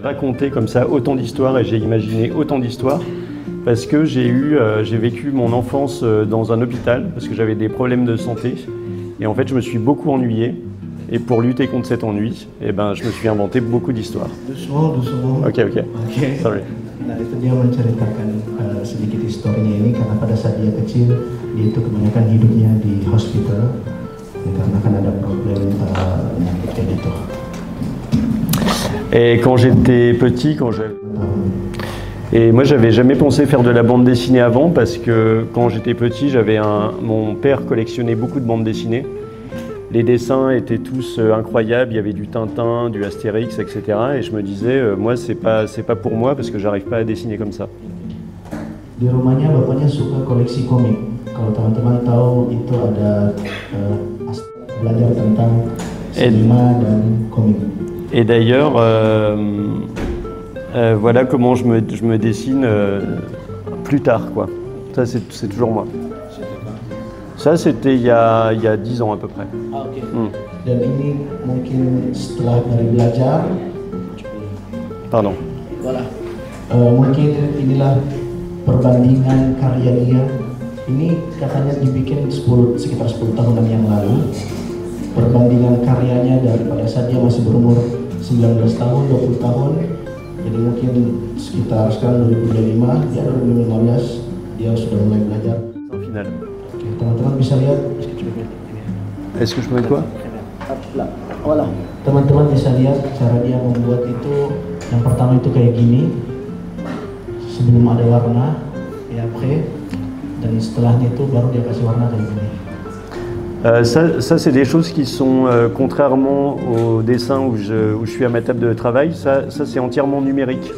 raconté comme ça autant d'histoires et j'ai imaginé autant d'histoires parce que j'ai vécu mon enfance dans un hôpital parce que j'avais des problèmes de santé et en fait je me suis beaucoup ennuyé et pour lutter contre cet ennui, eh ben, je me suis inventé beaucoup d'histoires. Doucement. Ok. Sorry. Nah itu dia menceritakan sedikit historinya ini karena pada saat dia kecil dia itu kebanyakan hidupnya di hospital ya, karena kan ada problem penyakit kayak gitu. Et quand j'étais petit, et moi j'avais jamais pensé faire de la bande dessinée avant parce que quand j'étais petit, mon père collectionnait beaucoup de bandes dessinées. Les dessins étaient tous incroyables, il y avait du Tintin, du Astérix, etc. Et je me disais, moi c'est pas pour moi parce que j'arrive pas à dessiner comme ça. Di rumahnya bapaknya suka koleksi komik. Kalau teman-teman tahu itu ada belajar tentang cinéma dan komik. Et d'ailleurs, voilà comment je me dessine plus tard, quoi. Ça c'est toujours moi. Ça c'était il y a 10 ans à peu près. Ah, oke. Dan ini mungkin setelah dari belajar. Pardon. Voilà. Mungkin inilah perbandingan karya dia. Ini katanya dibikin sekitar 10 tahunan yang lalu. Perbandingan karyanya dari pada saat dia masih berumur 19 tahun, 20 tahun. Jadi mungkin sekitar sekarang 2025, ya 2015 dia sudah mulai belajar. Final. Teman-teman bisa lihat. Est-ce que je peux mettre quoi? Voilà. Teman-teman bisa lihat cara dia membuat itu. Yang pertama itu kayak gini. Sebelum ada warna, ya après. Dan setelahnya itu baru dia kasih warna kayak gini. Ça c'est des choses qui sont, contrairement au dessin où je suis à ma table de travail, ça c'est entièrement numérique.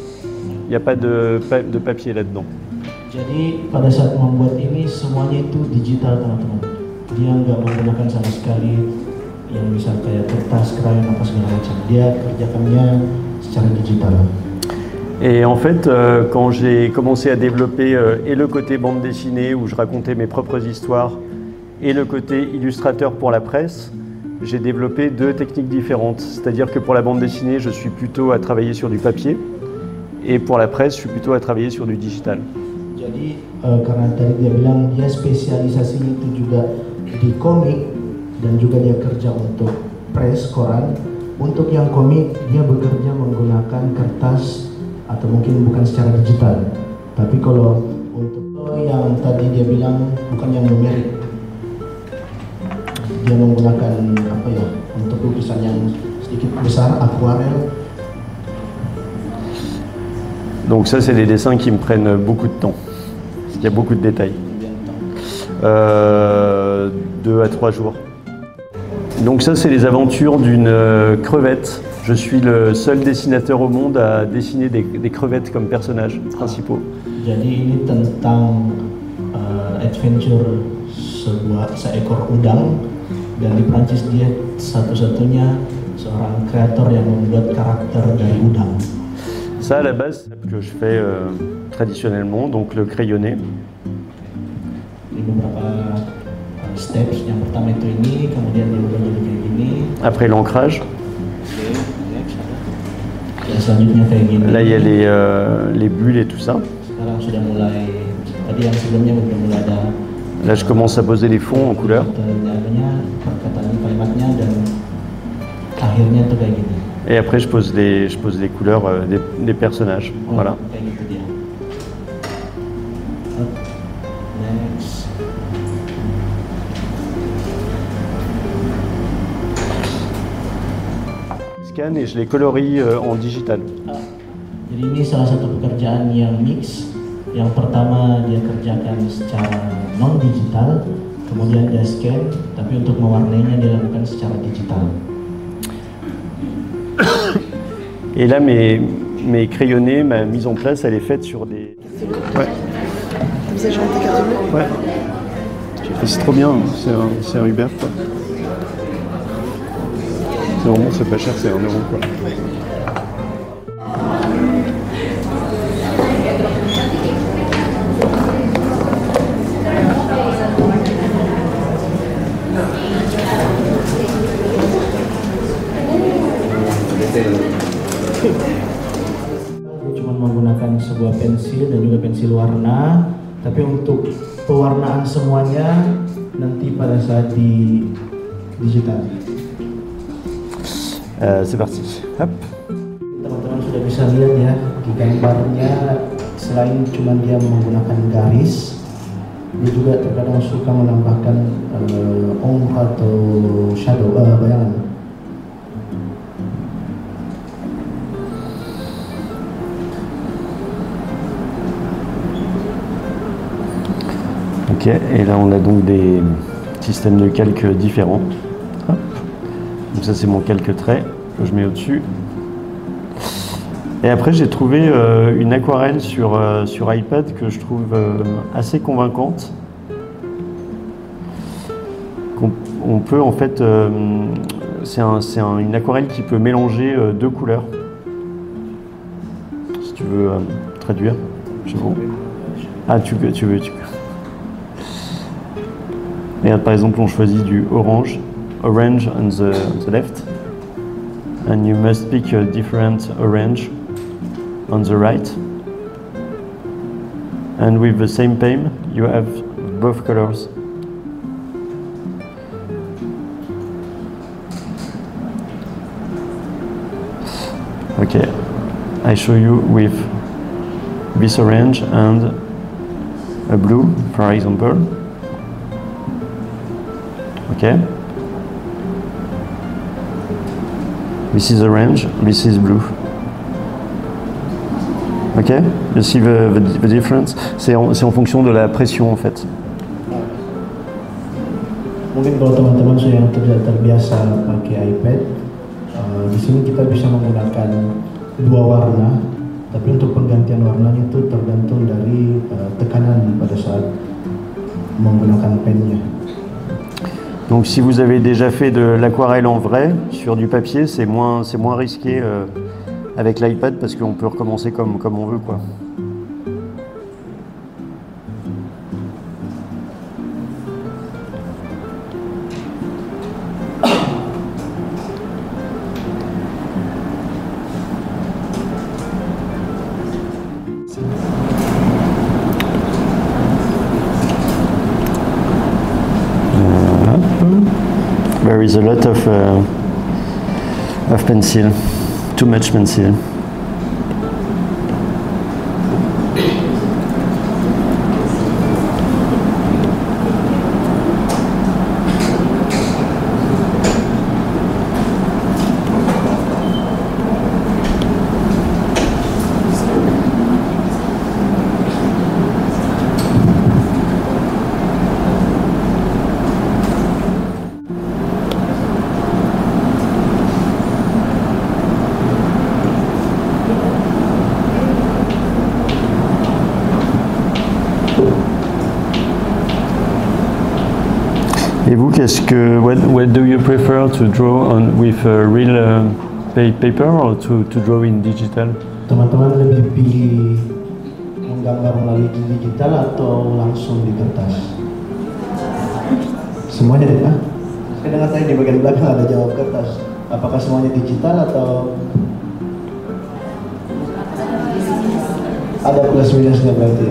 Il n'y a pas de papier là-dedans. Jadi pada saat membuat ini semuanya itu digital teman-teman. Dia nggak menggunakan sama sekali yang bisa kayak kertas, krayon apa segala macam. Dia kerjakannya secara digital. Et en fait, quand j'ai commencé à développer et le côté bande dessinée où je racontais mes propres histoires et le côté illustrateur pour la presse, j'ai développé deux techniques différentes. C'est-à-dire que pour la bande dessinée, je suis plutôt à travailler sur du papier et pour la presse, je suis plutôt à travailler sur du digital. Jadi karena tadi dia bilang dia spesialisasinya itu juga di komik dan juga dia kerja untuk press koran. Untuk yang komik dia bekerja menggunakan kertas atau mungkin bukan secara digital. Tapi kalau untuk yang tadi dia bilang bukan yang numerik, dia menggunakan apa ya untuk lukisan yang sedikit besar, akuarel. Donc ça c'est des dessins qui me prennent beaucoup de temps. Il y a beaucoup de détails. 2 à 3 jours. Donc ça c'est les aventures d'une crevette. Je suis le seul dessinateur au monde à dessiner des crevettes comme personnages principaux. Jadi ini tentang adventure seekor udang dan di Prancis dia satu-satunya seorang kreator yang membuat karakter dari udang. Ça à la base que je fais traditionnellement, donc le crayonné. Ini beberapa steps. Yang pertama itu ini, kemudian dia udah jadi kayak gini. Après l'ancrage. Dan selanjutnya kayak gini. Là il y a les bulles et tout ça. Sekarang sudah mulai, tadi yang sebelumnya udah mulai ada. Là je commence à poser les fonds en couleur. Perkataan kalimatnya dan akhirnya tuh kayak gini. Et après je pose les couleurs des personnages. Voilà. Kayak gitu dia. Next. Scan et je les colorie en digital. Jadi ini salah satu pekerjaan yang mix. Yang pertama dia kerjakan secara non digital, kemudian dia scan, tapi untuk mewarnainya dia lakukan secara digital. Et là mes crayonnés, ma mise en place, elle est faite sur des. Ouais. Vous avez chanté carte bleue ? Ouais. C'est trop bien, c'est un Uber quoi. C'est pas cher, c'est 1 euro quoi. pensil dan juga pensil warna. Tapi untuk pewarnaan semuanya nanti pada saat di digital. C'est parti. Hop. Teman-teman sudah bisa lihat ya di gambarnya, selain cuma dia menggunakan garis, dia juga terkadang suka menambahkan ombre atau shadow, bayangan. Ok, et là on a donc des systèmes de calque différents. Hop. Donc ça c'est mon calque trait que je mets au-dessus. Et après j'ai trouvé une aquarelle sur iPad que je trouve assez convaincante. On peut en fait, c'est une aquarelle qui peut mélanger deux couleurs. Si tu veux traduire, je sais pas. Ah tu peux. Regarde, par exemple, on choisit du orange on the left, and you must pick a different orange on the right. And with the same pen, you have both colors. Okay, I show you with this orange and a blue, for example. Okay. This is orange, this is blue. Okay? You see the difference? C'est en fonction de la pression en fait. Mungkin kalau teman-teman yang tidak terbiasa pakai iPad, di sini kita bisa menggunakan dua warna, tapi untuk penggantian warnanya itu tergantung dari tekanan pada saat menggunakan pennya. Donc si vous avez déjà fait de l'aquarelle en vrai sur du papier, c'est moins risqué avec l'iPad parce qu'on peut recommencer comme on veut quoi. There is a lot of pencil, too much pencil. Et vous, what do you prefer to draw on with real paper or to draw in digital? Teman-teman lebih pilih menggambar melalui digital atau langsung di kertas? Semuanya deh, Pak. Saya dengar tadi di bagian belakang ada jawab kertas. Apakah semuanya digital atau ada plus minusnya berarti?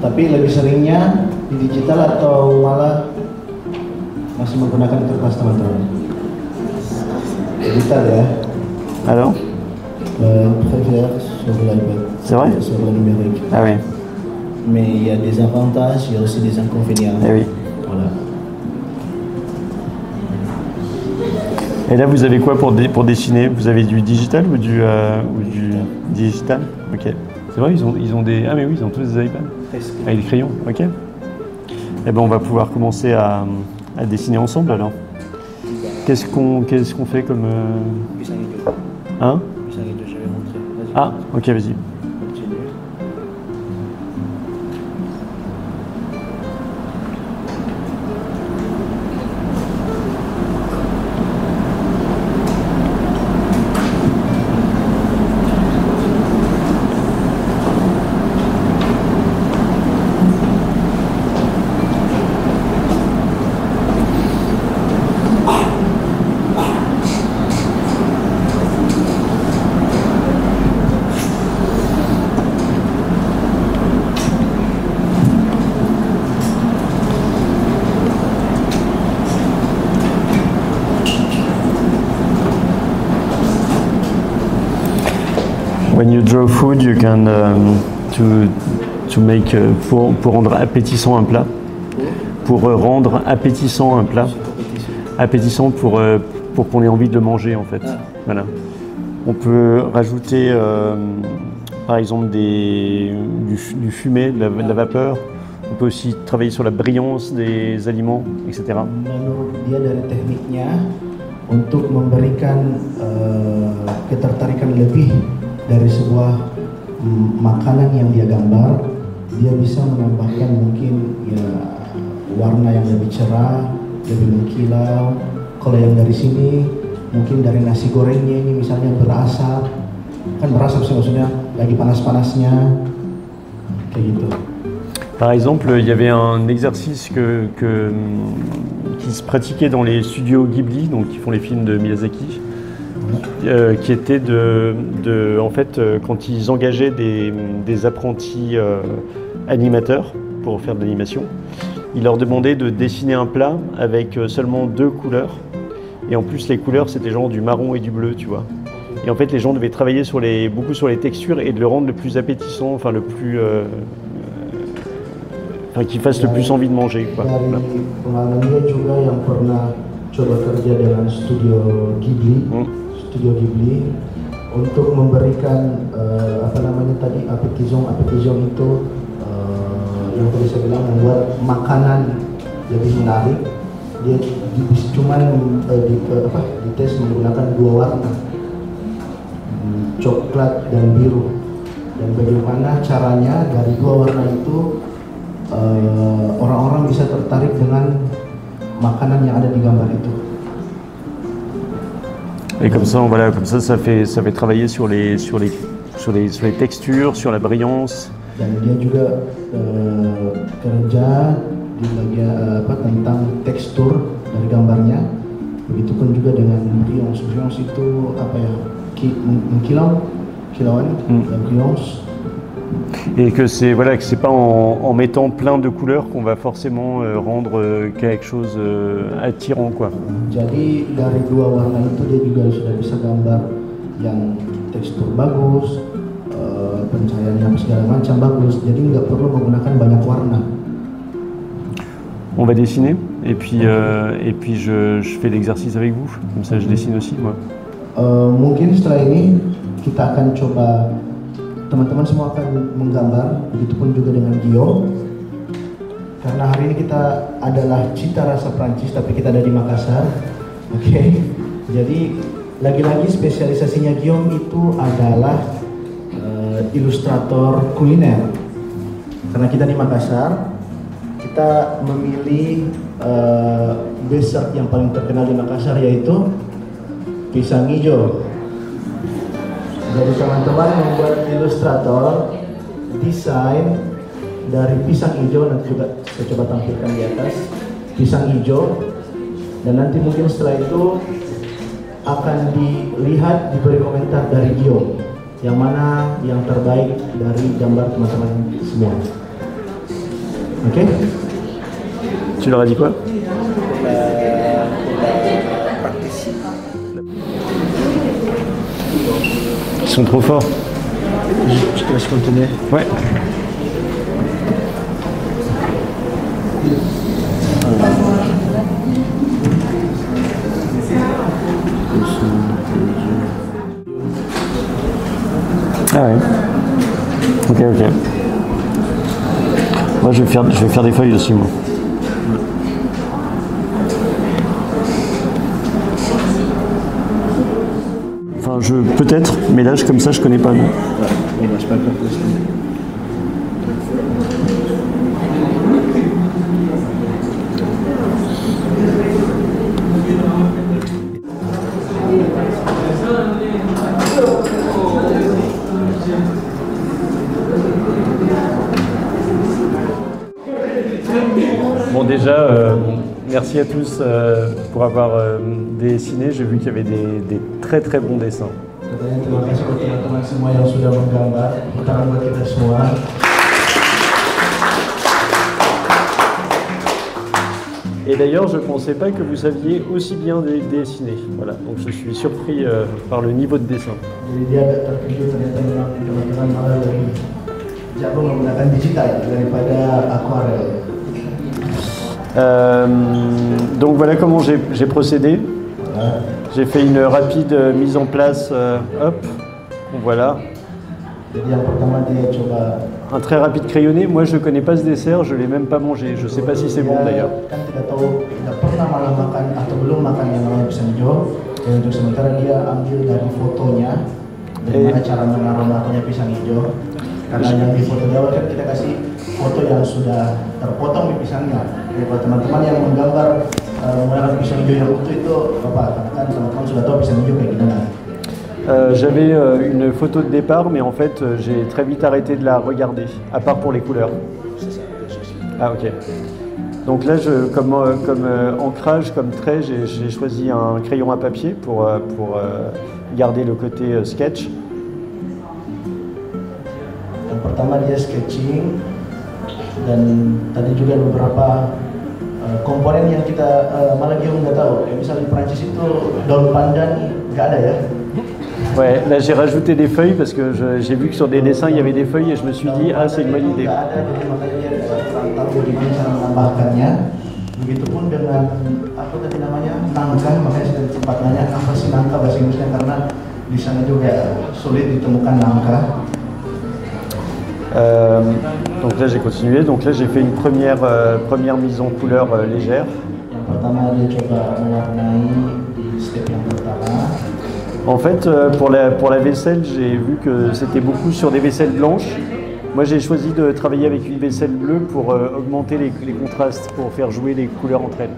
Tapi lebih seringnya di digital atau malah masih menggunakan kertas, teman-teman? Digital ya. Alors? Préfère sur l'iPad. C'est vrai? Sur le numérique. Ah oui. Mais il y a des avantages, il y a aussi des inconvénients. Eh oui. Voilà. Et là, vous avez quoi pour dessiner? Vous avez du digital ou du digital? Ok. C'est vrai, ils ont des... Ah mais oui, ils ont tous des iPads. Avec des crayons, ok. Eh ben, on va pouvoir commencer à dessiner ensemble alors. Qu'est-ce qu'on fait comme... Hein? Ah, ok, vas-y. When you draw food, you can to make pour rendre appétissant un plat. Pour rendre appétissant un plat. Appétissant pour qu'on ait envie de le manger en fait. Voilà. On peut rajouter par exemple du fumé, de la vapeur. On peut aussi travailler sur la brillance des aliments, etc. Menurut dia dari tekniknya untuk memberikan ketertarikan lebih dari sebuah makanan yang dia gambar, dia bisa menambahkan mungkin ya warna yang lebih cerah, lebih mengkilau. Kalau yang dari sini mungkin dari nasi gorengnya ini misalnya berasap, kan berasap sih maksudnya lagi panas-panasnya kayak gitu. Par exemple, il y avait un exercice qui se pratiquait dans les studios Ghibli, donc qui font les films de Miyazaki, qui était en fait, quand ils engageaient des apprentis animateurs pour faire de l'animation, ils leur demandaient de dessiner un plat avec seulement 2 couleurs. Et en plus, les couleurs, c'était genre du marron et du bleu, tu vois. Et en fait, les gens devaient travailler beaucoup sur les textures et de le rendre le plus appétissant, enfin le plus... qui fasse le plus envie de manger, quoi. Dari pengalaman dia juga yang pernah coba kerja dengan studio Ghibli untuk memberikan apa namanya tadi appetition itu yang tadi saya bilang membuat makanan lebih menarik. Dia cuma dites menggunakan 2 warna, coklat dan biru, dan bagaimana caranya dari 2 warna itu orang-orang bisa tertarik dengan makanan yang ada di gambar itu. Et comme ça, voilà, ça fait travailler sur les textures, sur la brillance. Dan dia juga kerja di bagian tentang tekstur dari gambarnya. Begitupun juga dengan brillance. Brillance itu apa ya? Kilauan, brillance. Et que c'est pas en mettant plein de couleurs qu'on va forcément rendre quelque chose attirant, quoi. Jadi dari 2 warna itu dia juga sudah bisa gambar yang tekstur bagus, pencahayaannya segala macam bagus. Jadi nggak perlu menggunakan banyak warna. On va dessiner et puis je fais l'exercice avec vous. Comme ça, je dessine aussi, moi. Mungkin setelah ini kita akan coba. Teman-teman semua akan menggambar, begitupun juga dengan Guillaume. Karena hari ini kita adalah cita rasa Prancis, tapi kita ada di Makassar. Oke. Jadi lagi-lagi spesialisasinya Guillaume itu adalah ilustrator kuliner. Karena kita di Makassar, kita memilih dessert yang paling terkenal di Makassar yaitu pisang hijau. Jadi teman-teman membuat ilustrator desain dari pisang hijau, nanti juga saya coba tampilkan di atas pisang hijau, dan nanti mungkin setelah itu akan dilihat, diberi komentar dari Guillaume yang mana yang terbaik dari gambar teman-teman semua. Oke? Tu leur as dit quoi? Ils sont trop forts. Je te laisse continuer. Ouais. Ah ouais. Ok. Moi je vais faire des feuilles aussi, moi. Enfin, peut-être, mais là comme ça je connais pas. Non. Bon, déjà, merci à tous pour avoir dessiné. J'ai vu qu'il y avait des très très bons dessins. Terima kasih buat teman-teman semua yang sudah menggambar. Tangan buat kita semua. Et d'ailleurs, je ne pensais pas que vous saviez aussi bien dessiner. Voilà, donc je suis surpris par le niveau de dessin. Jadi dia agak terkejut ternyata memang teman-teman malah lebih jago menggunakan digital daripada akuarel. Donc voilà comment j'ai procédé. Voilà. J'ai fait une rapide mise en place. Hop, voilà. Jadi yang pertama dia coba Un très rapide crayonné. Moi, je ne connais pas ce dessert, je ne l'ai même pas mangé. Je ne sais pas si c'est bon d'ailleurs. Kan tidak tahu, tidak pernah malah makan atau belum makan yang namanya pisang hijau. Dan untuk sementara dia ambil dari fotonya bagaimana cara mengaromatanya pisang hijau. Karena yang di foto di awal kan kita kasih foto yang sudah terpotong di pisangnya. Jadi kalau teman-teman yang menggambar menggunakan pisang hijau yang utuh itu apa? Karena kan teman-teman sudah tahu pisang hijau kayak gimana. J'avais une photo de départ, mais en fait, j'ai très vite arrêté de la regarder, à part pour les couleurs. Ah, ok. Donc là, comme ancrage, comme trait, j'ai choisi un crayon à papier pour garder le côté sketch. Yang pertama dia sketching, dan tadi juga beberapa komponen yang kita malah Guillaume nggak tahu. Kayak misalnya di Prancis itu daun pandan nggak ada ya. Ouais, là j'ai rajouté des feuilles parce que j'ai vu que sur des dessins il y avait des feuilles et je me suis dit ah c'est une bonne idée. Nggak ada, jadi makanya dia kurang tahu bagaimana cara menambahkannya. Begitupun dengan apa tadi namanya nangka, makanya saya sempat nanya apa sih nangka bahasa Inggrisnya karena di sana juga sulit ditemukan nangka. Donc là j'ai continué, donc là j'ai fait une première mise en couleur légère. Yang pertama dia coba mewarnai di step yang pertama. En fait, pour la vaisselle, j'ai vu que c'était beaucoup sur des vaisselles blanches. Moi, j'ai choisi de travailler avec une vaisselle bleue pour augmenter les contrastes, pour faire jouer les couleurs entre elles.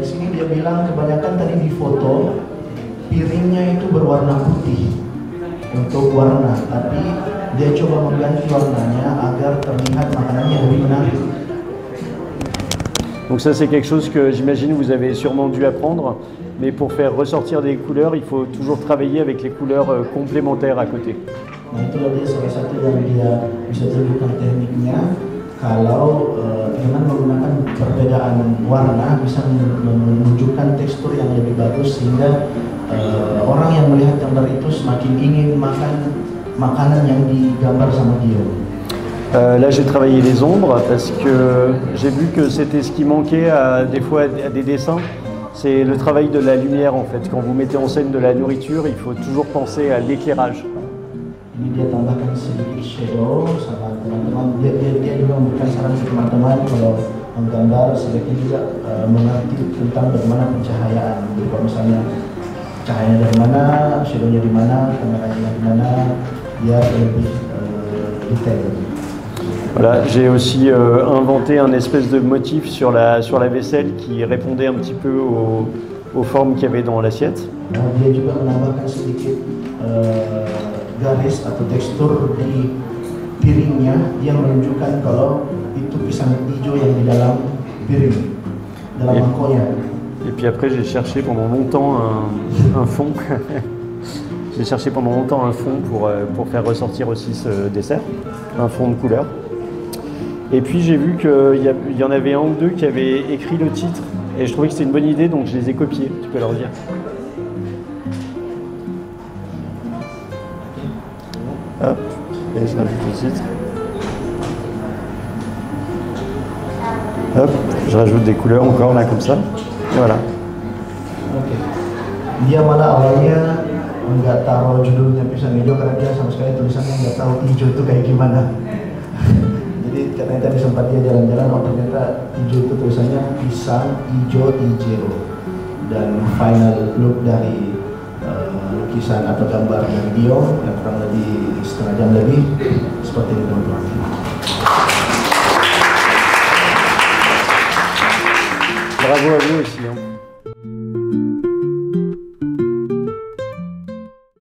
Di sini dia bilang kebanyakan tadi di foto piringnya itu berwarna putih untuk warna, tapi dia coba mengganti warnanya agar terlihat makanannya lebih menarik. Donc ça, c'est quelque chose que j'imagine vous avez sûrement dû apprendre. Mais pour faire ressortir des couleurs, il faut toujours travailler avec les couleurs complémentaires à côté. Nah itulah dia salah satu yang dia bisa tunjukkan tekniknya. Kalau dengan menggunakan perbedaan warna bisa menunjukkan tekstur yang lebih bagus sehingga orang yang melihat gambar itu semakin ingin makan makanan yang digambar sama dia. Là j'ai travaillé les ombres parce que j'ai vu que c'était ce qui manquait des fois à des dessins. C'est le travail de la lumière en fait. Quand vous mettez en scène de la nourriture, il faut toujours penser à l'éclairage. Ini dia tambahkan sedikit shadow sama teman-teman. Dia juga memberikan saran ke teman-teman kalau menggambar sebaiknya juga mengerti tentang bagaimana pencahayaan. Jadi kalau misalnya cahayanya dari mana, shadownya di mana, kameranya di mana, biar lebih detail. Voilà, j'ai aussi inventé un espèce de motif sur la vaisselle qui répondait un petit peu aux formes qu'il y avait dans l'assiette. Nah, dia juga menambahkan sedikit garis atau tekstur di piringnya yang menunjukkan kalau itu pisang hijau yang di dalam piring, dalam mangkoknya. Et puis après, j'ai cherché pendant longtemps un fond. J'ai cherché pendant longtemps un fond pour faire ressortir aussi ce dessert, un fond de couleur. Et puis j'ai vu qu'il y en avait un ou deux qui avaient écrit le titre et je trouvais que c'était une bonne idée, donc je les ai copiés, tu peux leur dire. Hop, et je rajoute le titre. Hop, je rajoute des couleurs encore là comme ça, et voilà. Oke. Dia malah awalnya nggak taruh judulnya pisang hijau karena dia sama sekali tulisannya nggak tahu hijau itu kayak gimana. Jadi katanya tadi sempat dia jalan-jalan, oh ternyata hijau itu tulisannya pisang hijau hijau. Dan final look dari lukisan atau gambar dari Dio yang kurang lebih setengah jam lebih seperti ini teman-teman. Bravo à vous aussi.